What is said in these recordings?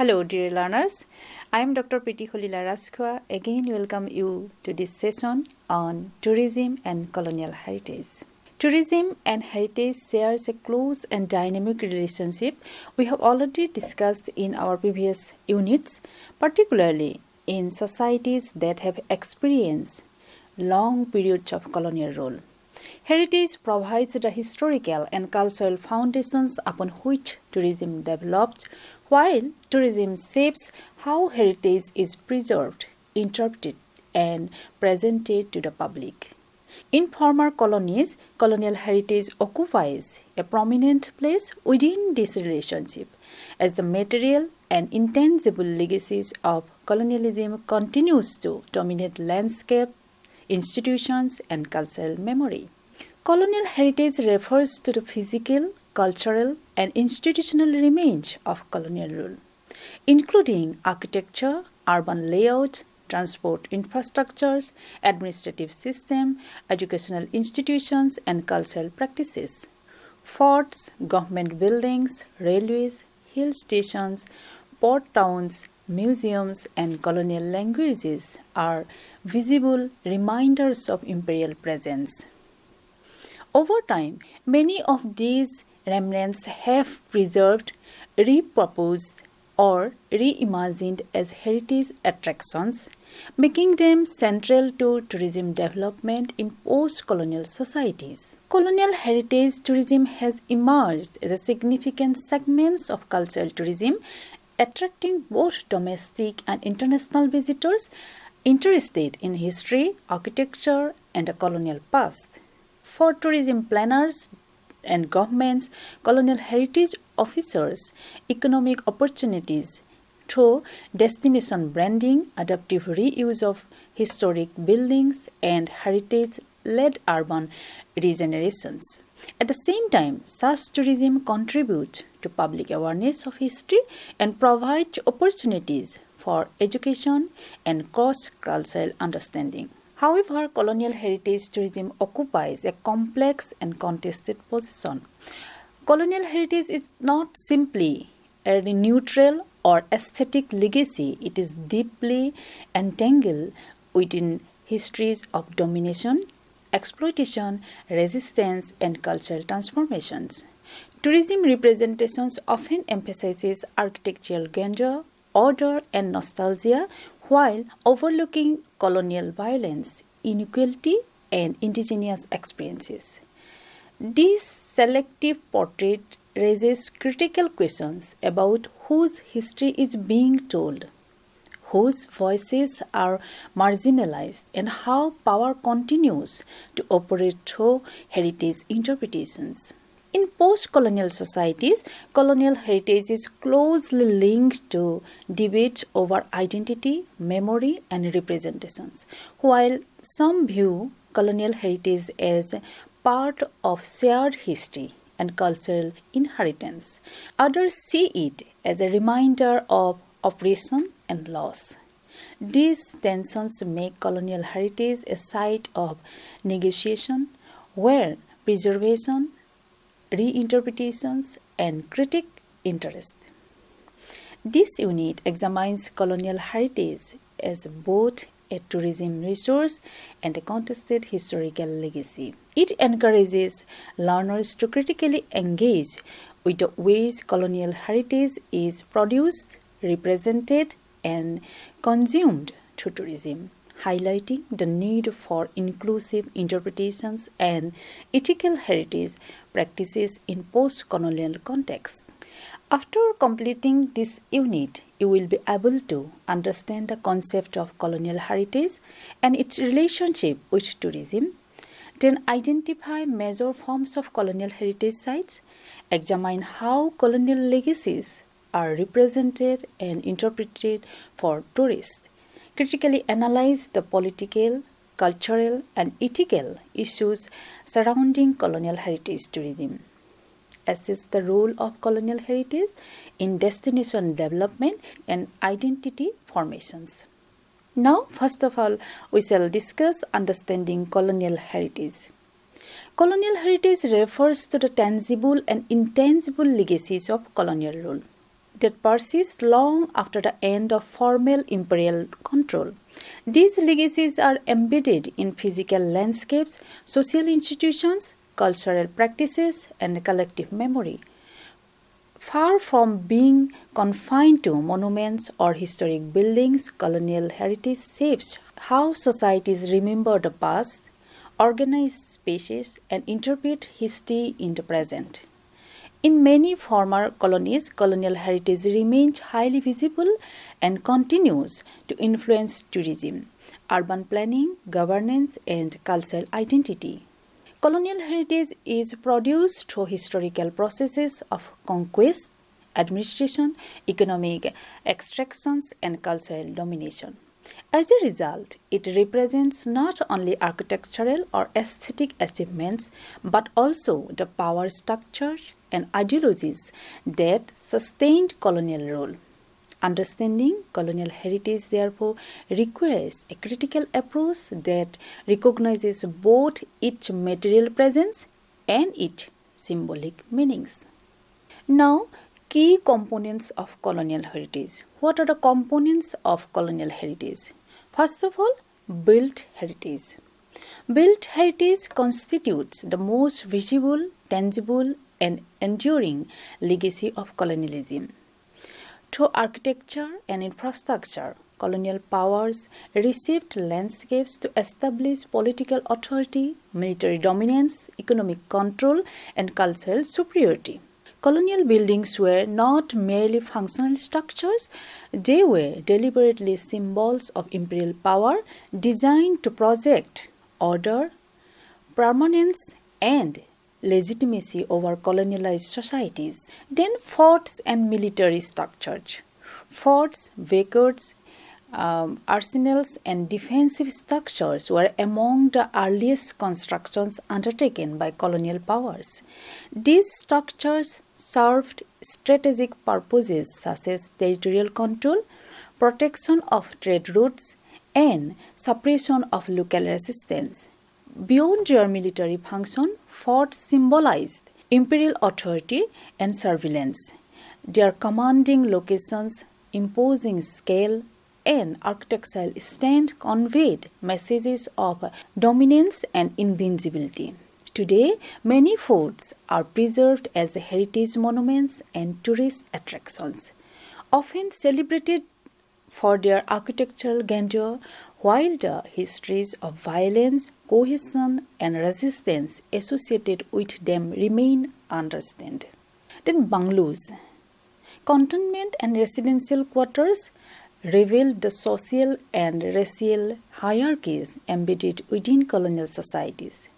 Hello, dear learners. I am Dr. Colonial Raskwa. Again, welcome you to this session on tourism and colonial heritage. Tourism and heritage shares a close and dynamic relationship we have already discussed in our previous units, particularly in societies that have experienced long periods of colonial rule. Heritage provides the historical and cultural foundations upon which tourism developed, while tourism shapes how heritage is preserved, interpreted, and presented to the public. In former colonies, colonial heritage occupies a prominent place within this relationship, as the material and intangible legacies of colonialism continues to dominate landscape, institutions, and cultural memory. Colonial heritage refers to the physical, cultural, and institutional remains of colonial rule, including architecture, urban layout, transport infrastructures, administrative system, educational institutions, and cultural practices. Forts, government buildings, railways, hill stations, port towns, museums, and colonial languages are visible reminders of imperial presence. Over time, many of these remnants have preserved, repurposed, or reimagined as heritage attractions, making them central to tourism development in post-colonial societies. Colonial heritage tourism has emerged as a significant segment of cultural tourism, attracting both domestic and international visitors interested in history, architecture, and the colonial past. For tourism planners and governments, colonial heritage officers, economic opportunities through destination branding, adaptive reuse of historic buildings, and heritage-led urban regenerations. At the same time, such tourism contributes to public awareness of history and provides opportunities for education and cross-cultural understanding. However, colonial heritage tourism occupies a complex and contested position. Colonial heritage is not simply a neutral or aesthetic legacy, it is deeply entangled within histories of domination, exploitation, resistance, and cultural transformations. Tourism representations often emphasizes architectural grandeur, order, and nostalgia, while overlooking colonial violence, inequality, and indigenous experiences. This selective portrait raises critical questions about whose history is being told, whose voices are marginalized, and how power continues to operate through heritage interpretations. In post-colonial societies, colonial heritage is closely linked to debate over identity, memory, and representations. While some view colonial heritage as part of shared history and cultural inheritance, others see it as a reminder of oppression and loss. These tensions make colonial heritage a site of negotiation where preservation, reinterpretations, and critic interest. This unit examines colonial heritage as both a tourism resource and a contested historical legacy. It encourages learners to critically engage with the ways colonial heritage is produced, represented, and consumed through tourism, highlighting the need for inclusive interpretations and ethical heritage practices in post-colonial contexts. After completing this unit, you will be able to understand the concept of colonial heritage and its relationship with tourism, then identify major forms of colonial heritage sites, examine how colonial legacies are represented and interpreted for tourists, critically analyze the political, cultural, and ethical issues surrounding colonial heritage tourism, assess the role of colonial heritage in destination development and identity formations. Now, first of all, we shall discuss understanding colonial heritage. Colonial heritage refers to the tangible and intangible legacies of colonial rule. that persist long after the end of formal imperial control. These legacies are embedded in physical landscapes, social institutions, cultural practices, and collective memory. Far from being confined to monuments or historic buildings, colonial heritage shapes how societies remember the past, organize spaces, and interpret history in the present. In many former colonies, colonial heritage remains highly visible and continues to influence tourism, urban planning, governance, and cultural identity. Colonial heritage is produced through historical processes of conquest, administration, economic extractions, and cultural domination. As a result, it represents not only architectural or aesthetic achievements but also the power structures and ideologies that sustained colonial rule. Understanding colonial heritage, therefore, requires a critical approach that recognizes both its material presence and its symbolic meanings. Now, key components of colonial heritage. What are the components of colonial heritage? First of all, built heritage. Built heritage constitutes the most visible, tangible, and enduring legacy of colonialism. Through architecture and infrastructure, colonial powers reshaped landscapes to establish political authority, military dominance, economic control, and cultural superiority. Colonial buildings were not merely functional structures, they were deliberately symbols of imperial power designed to project order, permanence, and legitimacy over colonialized societies. Then forts and military structures. Forts, vicars, arsenals, and defensive structures were among the earliest constructions undertaken by colonial powers. These structures served strategic purposes such as territorial control, protection of trade routes, and suppression of local resistance. Beyond their military function, forts symbolized imperial authority and surveillance. Their commanding locations, imposing scale, and architectural strength conveyed messages of dominance and invincibility. Today, many forts are preserved as heritage monuments and tourist attractions, often celebrated for their architectural grandeur, while the histories of violence, cohesion, and resistance associated with them remain understood. Then bungalows. Cantonment and residential quarters revealed the social and racial hierarchies embedded within colonial societies.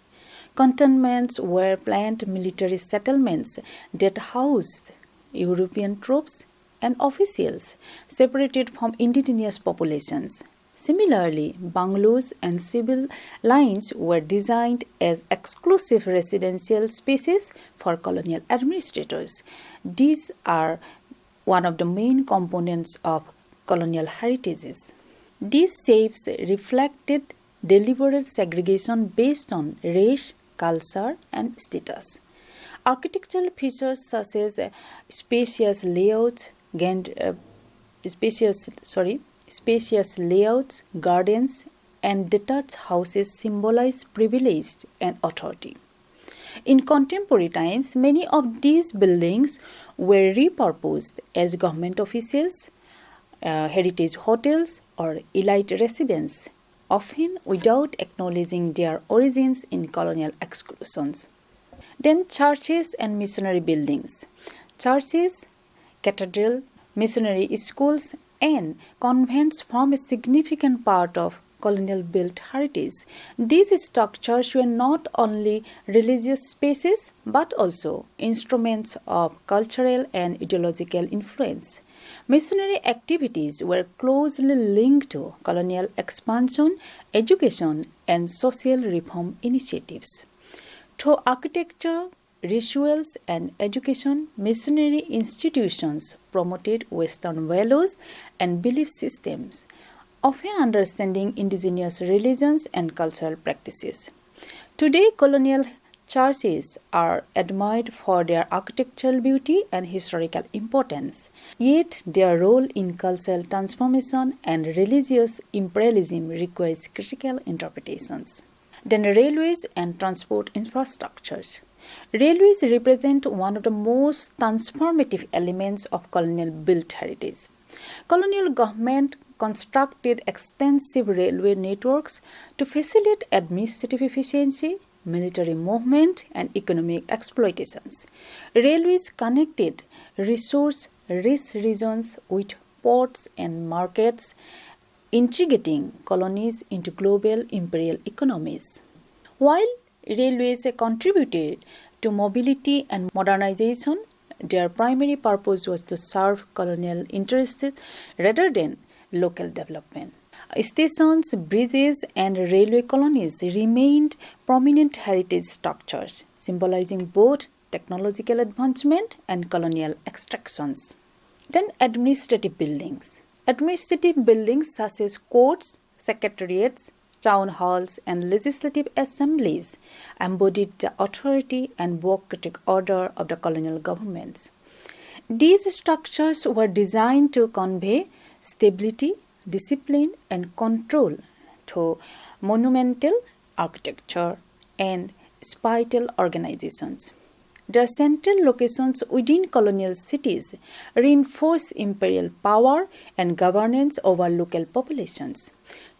Cantonments were planned military settlements that housed European troops and officials separated from indigenous populations. Similarly, bungalows and civil lines were designed as exclusive residential spaces for colonial administrators. These are one of the main components of colonial heritages. These shapes reflected deliberate segregation based on race, culture, and status. Architectural features such as spacious layouts, spacious layouts, gardens, and detached houses symbolize privilege and authority. In contemporary times, many of these buildings were repurposed as government offices, heritage hotels, or elite residences, often without acknowledging their origins in colonial exclusions. Then churches and missionary buildings. Churches, cathedral, missionary schools, and convents form a significant part of colonial built heritage. These structures were not only religious spaces but also instruments of cultural and ideological influence. Missionary activities were closely linked to colonial expansion, education, and social reform initiatives. Through architecture, rituals, and education, missionary institutions promoted Western values and belief systems, often understanding indigenous religions and cultural practices. Today, colonial churches are admired for their architectural beauty and historical importance, yet their role in cultural transformation and religious imperialism requires critical interpretations. Then railways and transport infrastructures. Railways represent one of the most transformative elements of colonial built heritage. Colonial government constructed extensive railway networks to facilitate administrative efficiency, military movement, and economic exploitations. Railways connected resource-rich regions with ports and markets, integrating colonies into global imperial economies. While railways contributed to mobility and modernization, their primary purpose was to serve colonial interests rather than local development. Stations, bridges, and railway colonies remained prominent heritage structures, symbolizing both technological advancement and colonial extractions. Then administrative buildings. Administrative buildings such as courts, secretariats, town halls, and legislative assemblies embodied the authority and bureaucratic order of the colonial governments. These structures were designed to convey stability, discipline, and control through monumental architecture and spatial organizations. Their central locations within colonial cities reinforce imperial power and governance over local populations.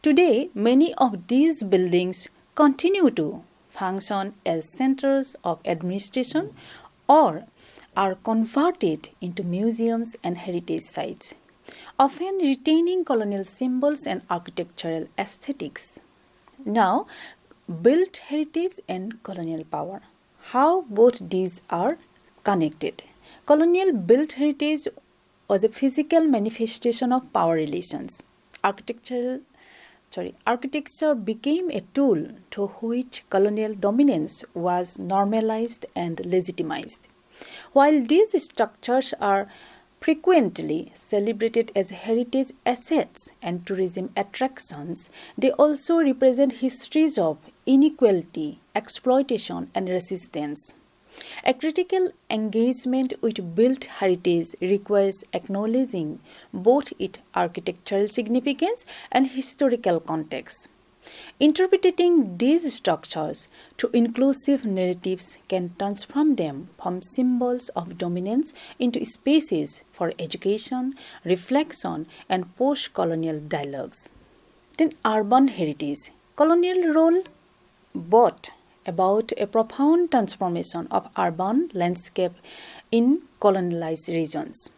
Today, many of these buildings continue to function as centers of administration or are converted into museums and heritage sites, often retaining colonial symbols and architectural aesthetics. Now, built heritage and colonial power. How both these are connected. Colonial built heritage was a physical manifestation of power relations. Architecture became a tool through which colonial dominance was normalized and legitimized. While these structures are frequently celebrated as heritage assets and tourism attractions, they also represent histories of inequality, exploitation, and resistance. A critical engagement with built heritage requires acknowledging both its architectural significance and historical context. Interpreting these structures through inclusive narratives can transform them from symbols of dominance into spaces for education, reflection, and post-colonial dialogues. Then urban heritage. Colonial role brought about a profound transformation of urban landscape in colonialized regions.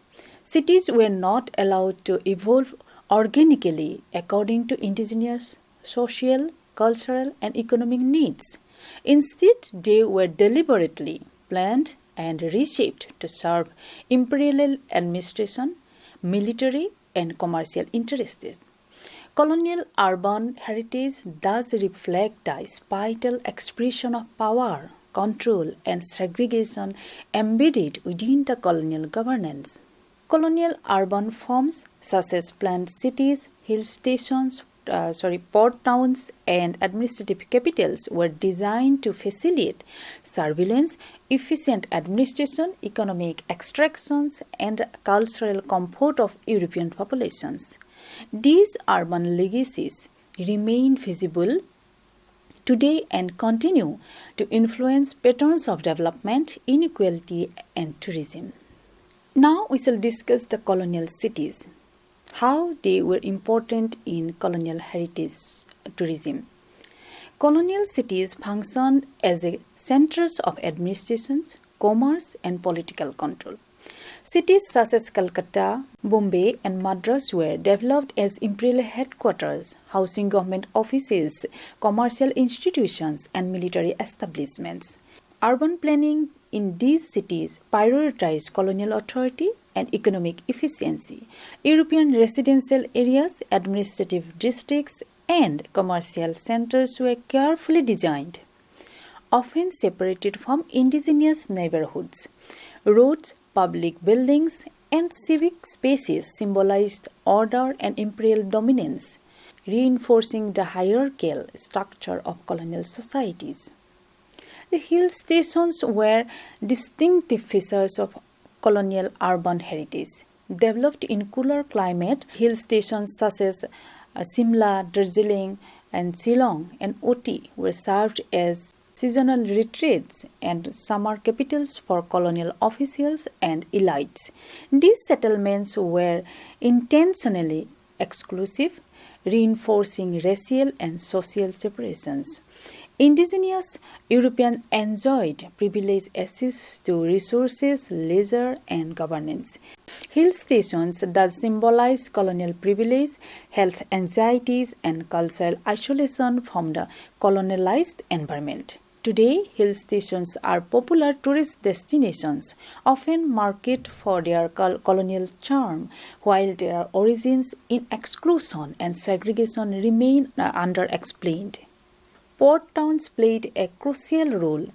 Cities were not allowed to evolve organically according to indigenous social, cultural, and economic needs. Instead, they were deliberately planned and reshaped to serve imperial administration, military, and commercial interests. Colonial urban heritage thus reflect the spatial expression of power, control, and segregation embedded within the colonial governance. Colonial urban forms such as planned cities, hill stations, port towns, and administrative capitals were designed to facilitate surveillance, efficient administration, economic extractions, and cultural comfort of European populations. These urban legacies remain visible today and continue to influence patterns of development, inequality, and tourism. Now we shall discuss the colonial cities, how they were important in colonial heritage tourism. Colonial cities functioned as centers of administration, commerce, and political control. Cities such as Calcutta, Bombay, and Madras were developed as imperial headquarters, housing government offices, commercial institutions, and military establishments. Urban planning in these cities prioritized colonial authority and economic efficiency. European residential areas, administrative districts, and commercial centers were carefully designed, often separated from indigenous neighborhoods. Roads, public buildings, and civic spaces symbolized order and imperial dominance, reinforcing the hierarchical structure of colonial societies. The hill stations were distinctive features of colonial urban heritage. Developed in cooler climate, hill stations such as Simla, Darjeeling, and Shillong and Oti were served as seasonal retreats and summer capitals for colonial officials and elites. These settlements were intentionally exclusive, reinforcing racial and social separations. Indigenous Europeans enjoyed privileged access to resources, leisure, and governance. Hill stations that symbolize colonial privilege, health anxieties, and cultural isolation from the colonialized environment. Today, hill stations are popular tourist destinations, often marketed for their colonial charm, while their origins in exclusion and segregation remain underexplained. Port towns played a crucial role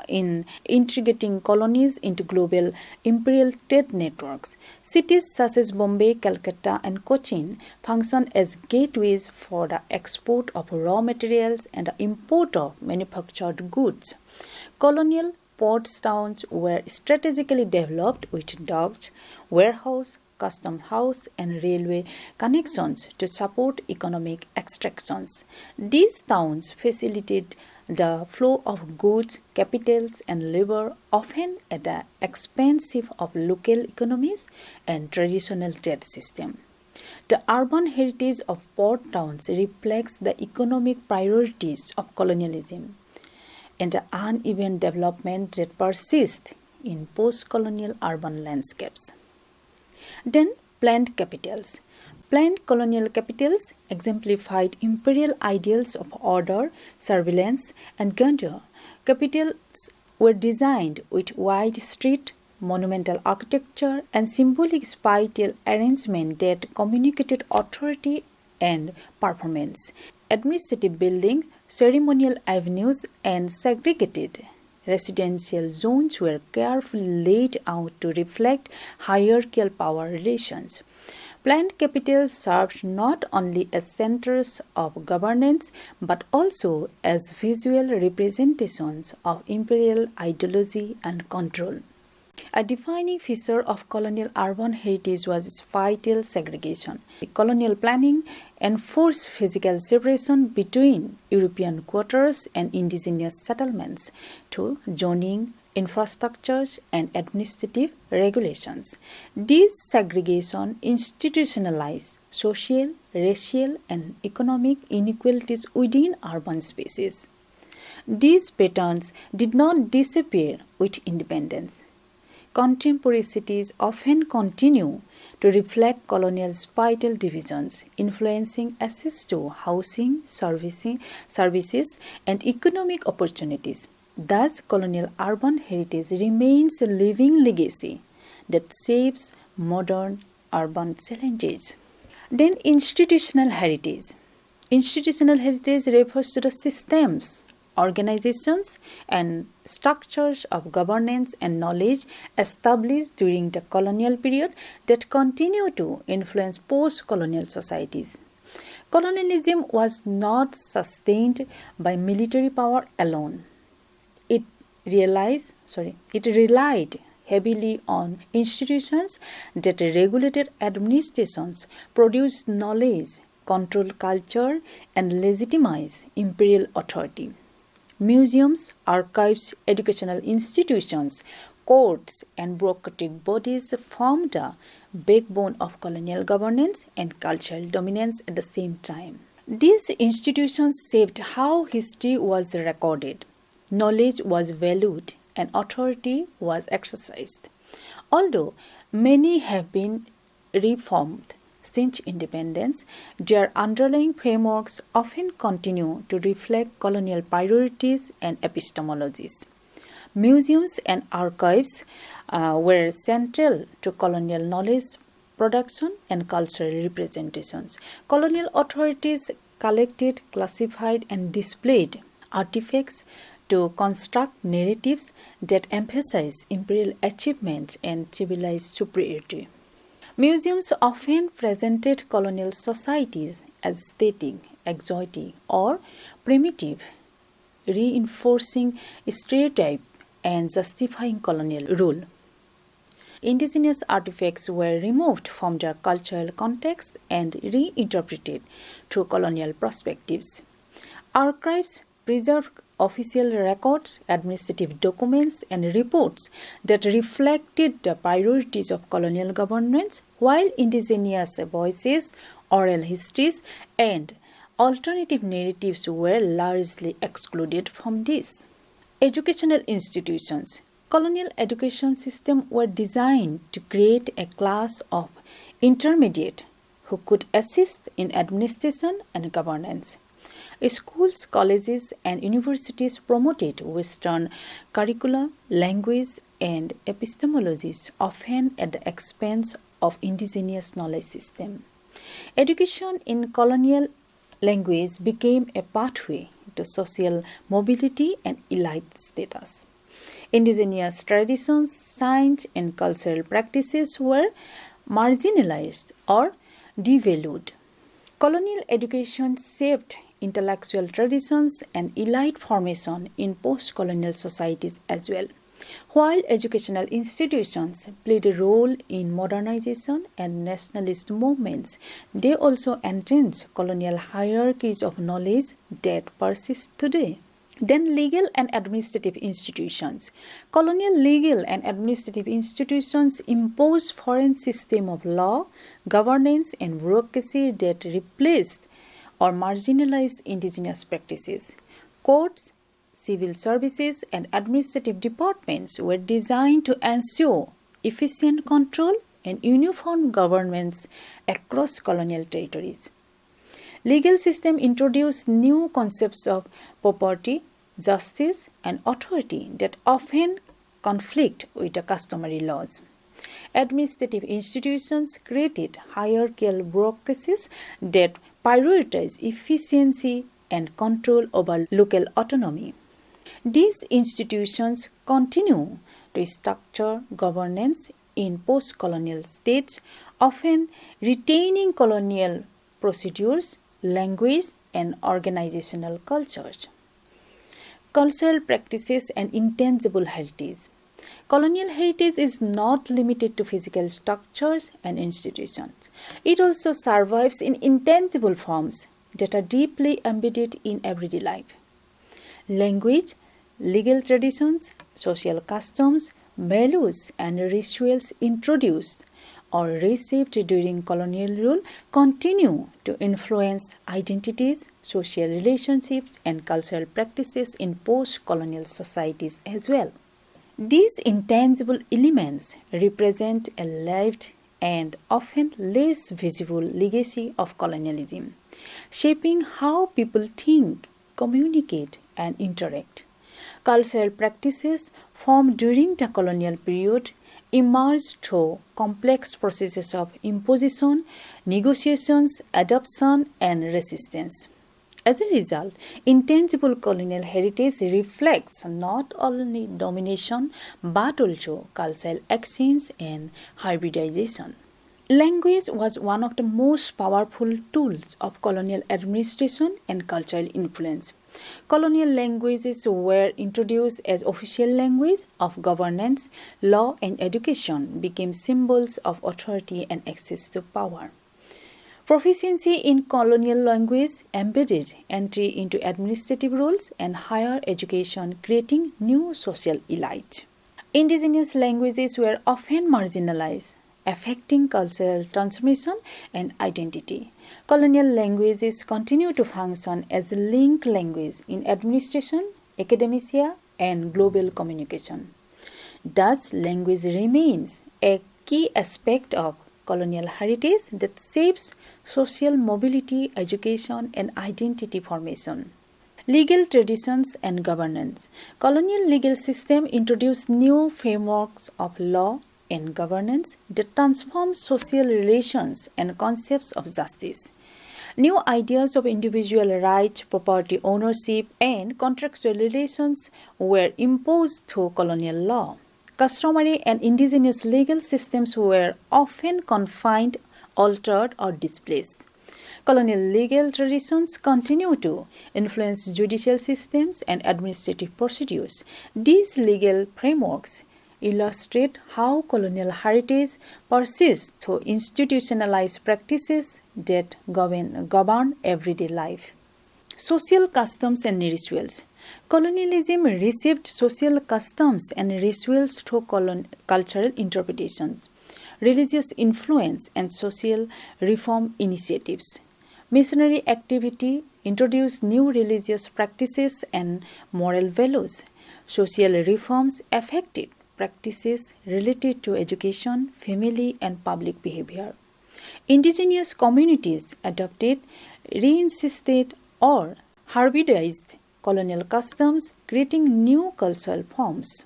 in integrating colonies into global imperial trade networks. Cities such as Bombay, Calcutta, and Cochin function as gateways for the export of raw materials and the import of manufactured goods. Colonial port towns were strategically developed with docks, warehouse, custom house, and railway connections to support economic extractions. These towns facilitated the flow of goods, capitals, and labor, often at the expense of local economies and traditional trade system. The urban heritage of port towns reflects the economic priorities of colonialism and the uneven development that persists in post-colonial urban landscapes. Then, planned capitals. Planned colonial capitals exemplified imperial ideals of order, surveillance, and grandeur. Capitals were designed with wide street, monumental architecture, and symbolic spatial arrangement that communicated authority and performance. Administrative buildings, ceremonial avenues, and segregated residential zones were carefully laid out to reflect hierarchical power relations. Planned capitals served not only as centers of governance but also as visual representations of imperial ideology and control. A defining feature of colonial urban heritage was spatial segregation. Colonial planning enforced physical separation between European quarters and indigenous settlements through zoning, infrastructures, and administrative regulations. This segregation institutionalized social, racial, and economic inequalities within urban spaces. These patterns did not disappear with independence. Contemporary cities often continue to reflect colonial spatial divisions, influencing access to housing, services, and economic opportunities. Thus, colonial urban heritage remains a living legacy that shapes modern urban challenges. Then, institutional heritage. Institutional heritage refers to the systems, organizations, and structures of governance and knowledge established during the colonial period that continue to influence post-colonial societies. Colonialism was not sustained by military power alone. It relied heavily on institutions that regulated administrations, produced knowledge, controlled culture, and legitimized imperial authority. Museums, archives, educational institutions, courts, and bureaucratic bodies formed the backbone of colonial governance and cultural dominance at the same time. These institutions shaped how history was recorded, knowledge was valued, and authority was exercised. Although many have been reformed since independence, their underlying frameworks often continue to reflect colonial priorities and epistemologies. Museums and archives were central to colonial knowledge production and cultural representations. Colonial authorities collected, classified, and displayed artifacts to construct narratives that emphasize imperial achievements and civilized superiority. Museums often presented colonial societies as static, exotic, or primitive, reinforcing stereotype and justifying colonial rule. Indigenous artifacts were removed from their cultural context and reinterpreted through colonial perspectives. Archives preserve official records, administrative documents, and reports that reflected the priorities of colonial governance, while indigenous voices, oral histories, and alternative narratives were largely excluded from this. Educational institutions. Colonial education systems were designed to create a class of intermediate who could assist in administration and governance. Schools, colleges, and universities promoted Western curricula, language, and epistemologies, often at the expense of indigenous knowledge system. Education in colonial language became a pathway to social mobility and elite status. Indigenous traditions, science, and cultural practices were marginalized or devalued. Colonial education shaped intellectual traditions and elite formation in post-colonial societies as well. While educational institutions played a role in modernization and nationalist movements, they also entrenched colonial hierarchies of knowledge that persist today. Then legal and administrative institutions. Colonial legal and administrative institutions imposed foreign system of law, governance, and bureaucracy that replaced or marginalized indigenous practices. Courts, civil services, and administrative departments were designed to ensure efficient control and uniform governments across colonial territories. Legal system introduced new concepts of property, justice, and authority that often conflict with the customary laws. Administrative institutions created hierarchical bureaucracies that prioritize efficiency and control over local autonomy. These institutions continue to structure governance in post-colonial states, often retaining colonial procedures, language, and organizational cultures. Cultural practices and intangible heritage. Colonial heritage is not limited to physical structures and institutions. It also survives in intangible forms that are deeply embedded in everyday life. Language, legal traditions, social customs, values, and rituals introduced or reshaped during colonial rule continue to influence identities, social relationships, and cultural practices in post-colonial societies as well. These intangible elements represent a lived and often less visible legacy of colonialism, shaping how people think, communicate, and interact. Cultural practices formed during the colonial period emerged through complex processes of imposition, negotiations, adoption, and resistance. As a result, intangible colonial heritage reflects not only domination but also cultural exchange and hybridization. Language was one of the most powerful tools of colonial administration and cultural influence. Colonial languages were introduced as official language of governance, law, and education, became symbols of authority and access to power. Proficiency in colonial language embedded entry into administrative roles and higher education, creating new social elite. Indigenous languages were often marginalized, affecting cultural transformation and identity. Colonial languages continue to function as a link language in administration, academia, and global communication. Thus, language remains a key aspect of colonial heritage that shapes social mobility, education, and identity formation. Legal traditions and governance. Colonial legal system introduced new frameworks of law and governance that transform social relations and concepts of justice. New ideas of individual rights, property ownership, and contractual relations were imposed through colonial law. Customary and indigenous legal systems were often confined, altered, or displaced. Colonial legal traditions continue to influence judicial systems and administrative procedures. These legal frameworks illustrate how colonial heritage persists through institutionalized practices that govern everyday life. Social customs and rituals. Colonialism received social customs and rituals through cultural interpretations, religious influence, and social reform initiatives. Missionary activity introduced new religious practices and moral values. Social reforms affected practices related to education, family, and public behavior. Indigenous communities adopted, reinsisted, or hybridized colonial customs, creating new cultural forms.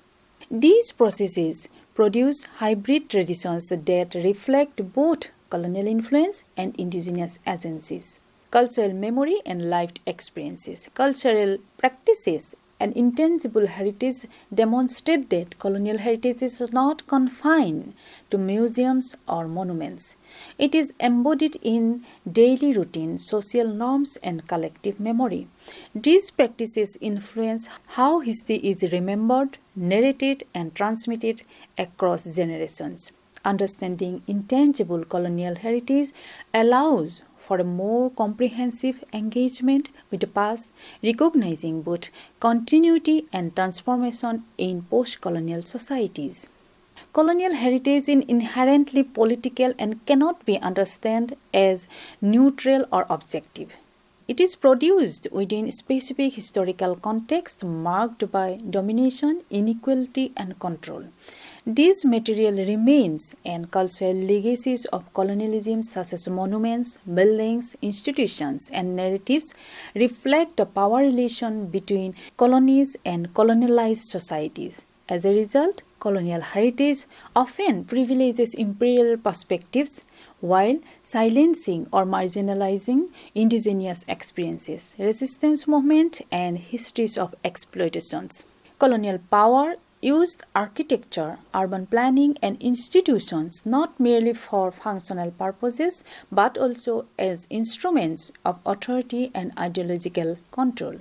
These processes produce hybrid traditions that reflect both colonial influence and indigenous agencies. Cultural memory and lived experiences. Cultural practices and intangible heritage demonstrate that colonial heritage is not confined to museums or monuments. It is embodied in daily routine, social norms, and collective memory. These practices influence how history is remembered, narrated, and transmitted across generations. Understanding intangible colonial heritage allows for a more comprehensive engagement with the past, recognizing both continuity and transformation in post-colonial societies. Colonial heritage is inherently political and cannot be understood as neutral or objective. It is produced within specific historical context marked by domination, inequality, and control. These material remains and cultural legacies of colonialism, such as monuments, buildings, institutions, and narratives, reflect the power relation between colonies and colonialized societies. As a result, colonial heritage often privileges imperial perspectives while silencing or marginalizing indigenous experiences, resistance movements, and histories of exploitations. Colonial power used architecture, urban planning, and institutions not merely for functional purposes but also as instruments of authority and ideological control.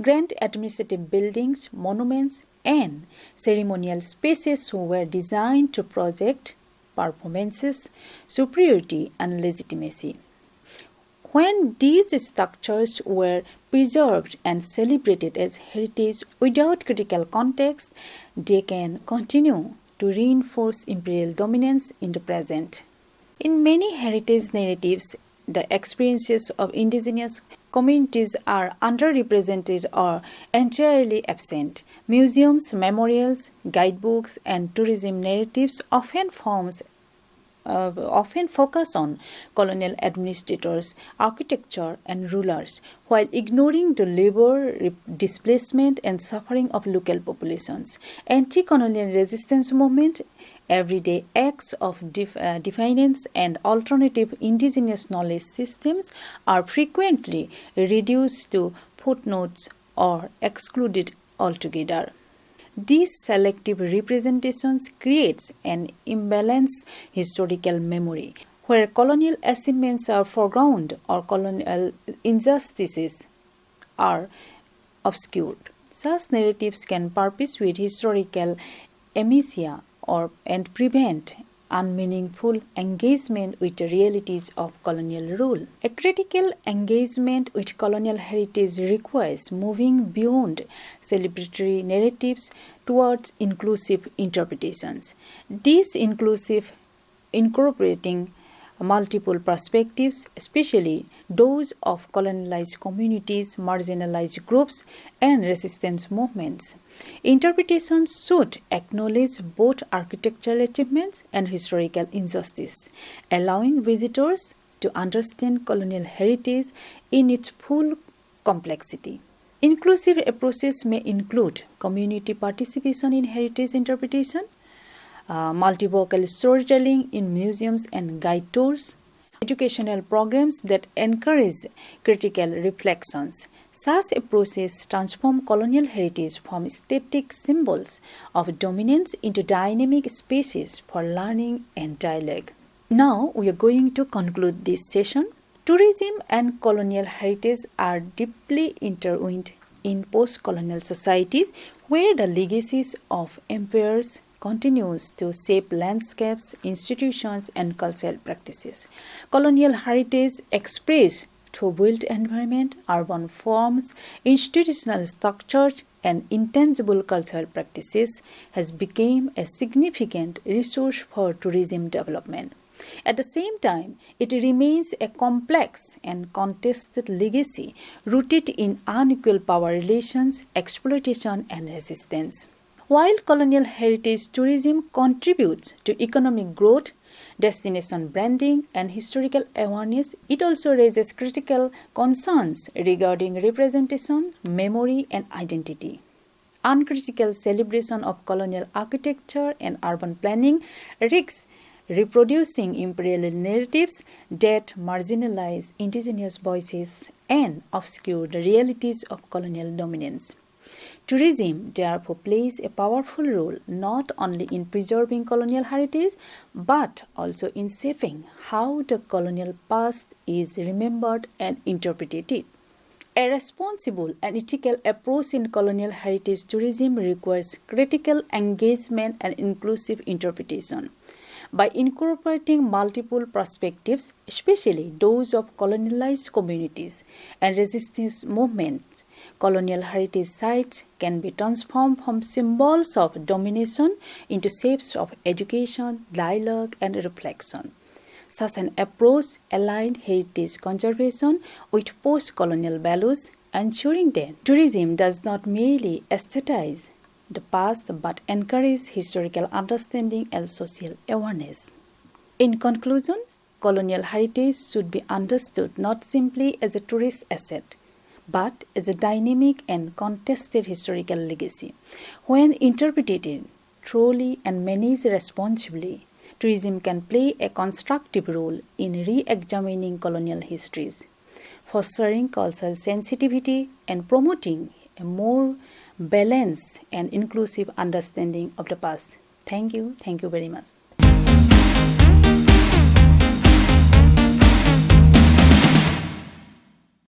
Grand administrative buildings, monuments, and ceremonial spaces were designed to project performances, superiority, and legitimacy. When these structures were preserved and celebrated as heritage without critical context, they can continue to reinforce imperial dominance in the present. In many heritage narratives, the experiences of indigenous communities are underrepresented or entirely absent. Museums, memorials, guidebooks, and tourism narratives often focus on colonial administrators, architecture, and rulers, while ignoring the labor, displacement, and suffering of local populations. Anti-colonial resistance movement, everyday acts of defiance, and alternative indigenous knowledge systems are frequently reduced to footnotes or excluded altogether. These selective representations creates an imbalanced historical memory, where colonial achievements are foregrounded or colonial injustices are obscured. Such narratives can perpetuate historical amnesia and prevent unmeaningful engagement with the realities of colonial rule. A critical engagement with colonial heritage requires moving beyond celebratory narratives towards inclusive interpretations. This inclusive incorporating multiple perspectives, especially those of colonialized communities, marginalized groups, and resistance movements. Interpretations should acknowledge both architectural achievements and historical injustice, allowing visitors to understand colonial heritage in its full complexity. Inclusive approaches may include community participation in heritage interpretation, multivocal storytelling in museums and guide tours, educational programs that encourage critical reflections. Such approaches transform colonial heritage from static symbols of dominance into dynamic spaces for learning and dialogue. Now we are going to conclude this session. Tourism and colonial heritage are deeply intertwined in post-colonial societies where the legacies of empires continues to shape landscapes, institutions, and cultural practices. Colonial heritage expressed through built environment, urban forms, institutional structures, and intangible cultural practices has become a significant resource for tourism development. At the same time, it remains a complex and contested legacy rooted in unequal power relations, exploitation, and resistance. While colonial heritage tourism contributes to economic growth, destination branding, and historical awareness, it also raises critical concerns regarding representation, memory, and identity. Uncritical celebration of colonial architecture and urban planning risks reproducing imperial narratives that marginalize indigenous voices and obscure the realities of colonial dominance. Tourism therefore plays a powerful role not only in preserving colonial heritage but also in shaping how the colonial past is remembered and interpreted. A responsible and ethical approach in colonial heritage tourism requires critical engagement and inclusive interpretation. By incorporating multiple perspectives, especially those of colonialized communities and resistance movements, colonial heritage sites can be transformed from symbols of domination into shapes of education, dialogue, and reflection. Such an approach aligned heritage conservation with post-colonial values, ensuring that tourism does not merely aesthetize the past but encourage historical understanding and social awareness. In conclusion, colonial heritage should be understood not simply as a tourist asset, but as a dynamic and contested historical legacy. When interpreted truly and managed responsibly, tourism can play a constructive role in re-examining colonial histories, fostering cultural sensitivity and promoting a more balanced and inclusive understanding of the past. Thank you very much.